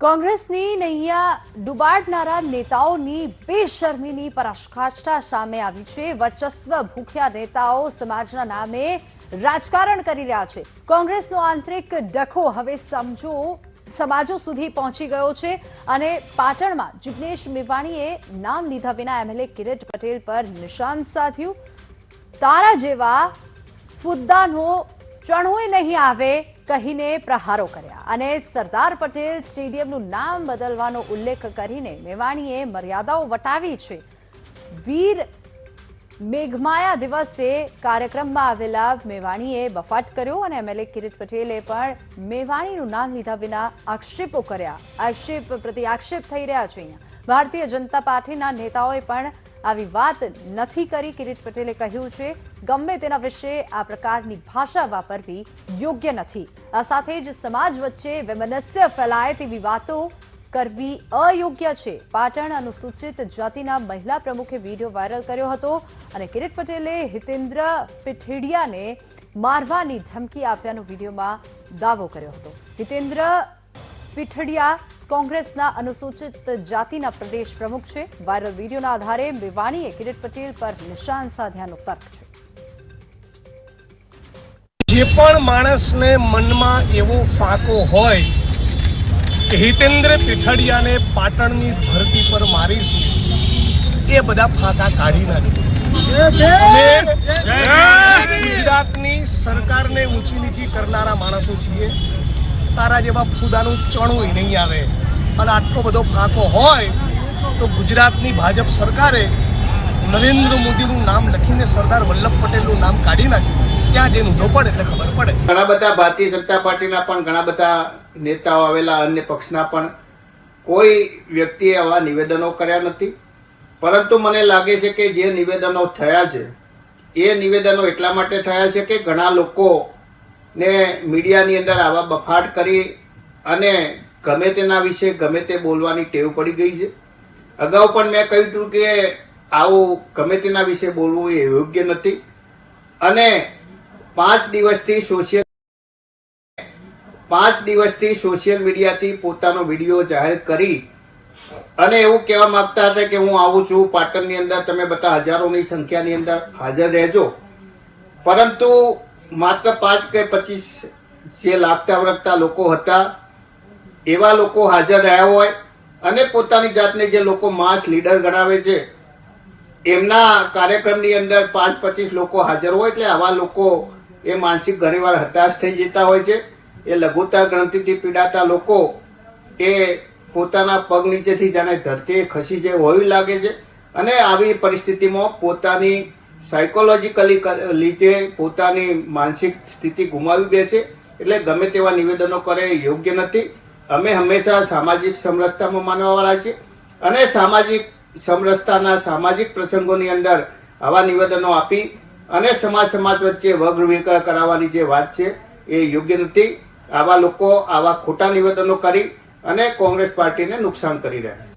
કોંગ્રેસની નૈયા ડુબાડનારા નેતાઓની બેશરમીની પરાકાષ્ઠા સામે આવી છે। વર્ચસ્વ ભૂખ્યા નેતાઓ સમાજના નામે રાજકારણ કરી રહ્યા છે। કોંગ્રેસનો આંતરિક ડખો હવે સમાજો સુધી પહોંચી ગયો છે અને પાટણમાં જિગ્નેશ મેવાણીએ નામ લીધા વિના એમએલએ કિરીટ પટેલ પર નિશાન સાધ્યું। તારા જેવા ફુદ્દાનો ચણોય નહીં આવે કહીને પ્રહારો કર્યા અને સરદાર પટેલ સ્ટેડિયમનું નામ બદલવાનો ઉલ્લેખ કરીને મેવાણીએ મર્યાદાઓ વટાવી છે। વીર મેઘમાયા દિવસે કાર્યક્રમમાં આવેલા મેવાણીએ બફાટ કર્યો અને એમએલએ કિરીટ પટેલે પણ મેવાણીનું નામ લીધા વિના આક્ષેપો કર્યા। આક્ષેપ પ્રતિ આક્ષેપ થઈ રહ્યા છે। અહીંયા ભારતીય જનતા પાર્ટીના નેતાઓએ પણ આવી વાત નથી કરી। કિરીટ પટેલે કહ્યું છે ગમે તેના વિશે આ પ્રકારની ભાષા વાપરવી યોગ્ય નથી। આ સાથે જ સમાજ વચ્ચે વૈમનસ્ય ફેલાય તેવી વાતો કરવી અયોગ્ય છે। પાટણ અનુસૂચિત જાતિના મહિલા પ્રમુખે વિડીયો વાયરલ કર્યો હતો અને કિરીટ પટેલે હિતેન્દ્ર પીઠડિયાને મારવાની ધમકી આપ્યાનો વિડીયોમાં દાવો કર્યો હતો। હિતેન્દ્ર પીઠડિયા કોંગ્રેસના અનુસૂચિત જાતિના પ્રદેશ પ્રમુખ છે। વાયરલ વિડીયોના આધારે મેવાણીએ કિરીટ પટેલ પર નિશાન સાધ્યાનો તર્ક છે। જે પણ માણસને મનમાં એવો ફાંકો હોય કે હિતેન્દ્ર પીઠડિયાને પાટણની ધરતી પર મારીશું, એ બધા ફાંકા કાઢી નાખે। ગુજરાતની સરકારને ઊંચી નીચી કરનારા માણસો છીએ। તારા જેવા ફૂદાનું ચણું નહીં આવે અને આટલો બધો ફાંકો હોય તો ગુજરાતની ભાજપ સરકારે નરેન્દ્ર મોદીનું નામ લખીને સરદાર વલ્લભ પટેલનું નામ કાઢી નાખ્યું। ત્યાં જે ઊંધો પડે એટલે ખબર પડે। ઘણા બધા ભારતીય જનતા પાર્ટીના પણ ઘણા બધા નેતાઓ આવેલા, અન્ય પક્ષના પણ કોઈ વ્યક્તિએ આવા નિવેદનો કર્યા નથી, પરંતુ મને લાગે છે કે જે નિવેદનો થયા છે એ નિવેદનો એટલા માટે થયા છે કે ઘણા લોકો ને મીડિયાની અંદર આવા બફાટ કરી અને ગમે તેના વિશે ગમે તે બોલવાની ટેવ પડી ગઈ છે। અગાઉ પણ મેં કહ્યું હતું કે આવું ગમે તેના વિશે બોલવું એ યોગ્ય નથી અને 5 દિવસથી સોશિયલ મીડિયાથી પોતાનો વિડીયો જાહેર કરી અને એવું કહેવા માંગતા હતા કે હું આવું છું પાટણની અંદર, તમે બધા હજારોની સંખ્યાની અંદર હાજર રહેજો, પરંતુ માત્ર 5 કે 25 જે લાગતા વળગતા લોકો હતા એવા લોકો હાજર રહ્યા હોય અને પોતાની જાતને જે લોકો માસ લીડર ગણાવે છે એમના કાર્યક્રમની અંદર 5-25 લોકો હાજર હોય એટલે આવા લોકો એ માનસિક ઘણીવાર હતાશ થઈ જતા હોય છે। એ લઘુતા ગ્રંથિથી પીડાતા લોકો એ પોતાના પગ નીચેથી જાણે ધરતી ખસી જાય હોવી લાગે છે અને આવી પરિસ્થિતિમાં પોતાની સાયકોલોજીકલી લીધે પોતાની માનસિક સ્થિતિ ગુમાવી દે છે। એટલે ગમે તેવા નિવેદનો કરે યોગ્ય નથી। અમે હંમેશા સામાજિક સમરસતામાં માનવાવાળા છીએ અને સામાજિક સમરસતાના સામાજિક પ્રસંગોની અંદર આવા નિવેદનો આપી અને સમાજ વચ્ચે વગવિકળ કરાવવાની જે વાત છે એ યોગ્ય નથી। આવા લોકો આવા ખોટા નિવેદનો કરી અને કોંગ્રેસ પાર્ટીને નુકસાન કરી રહ્યા છે।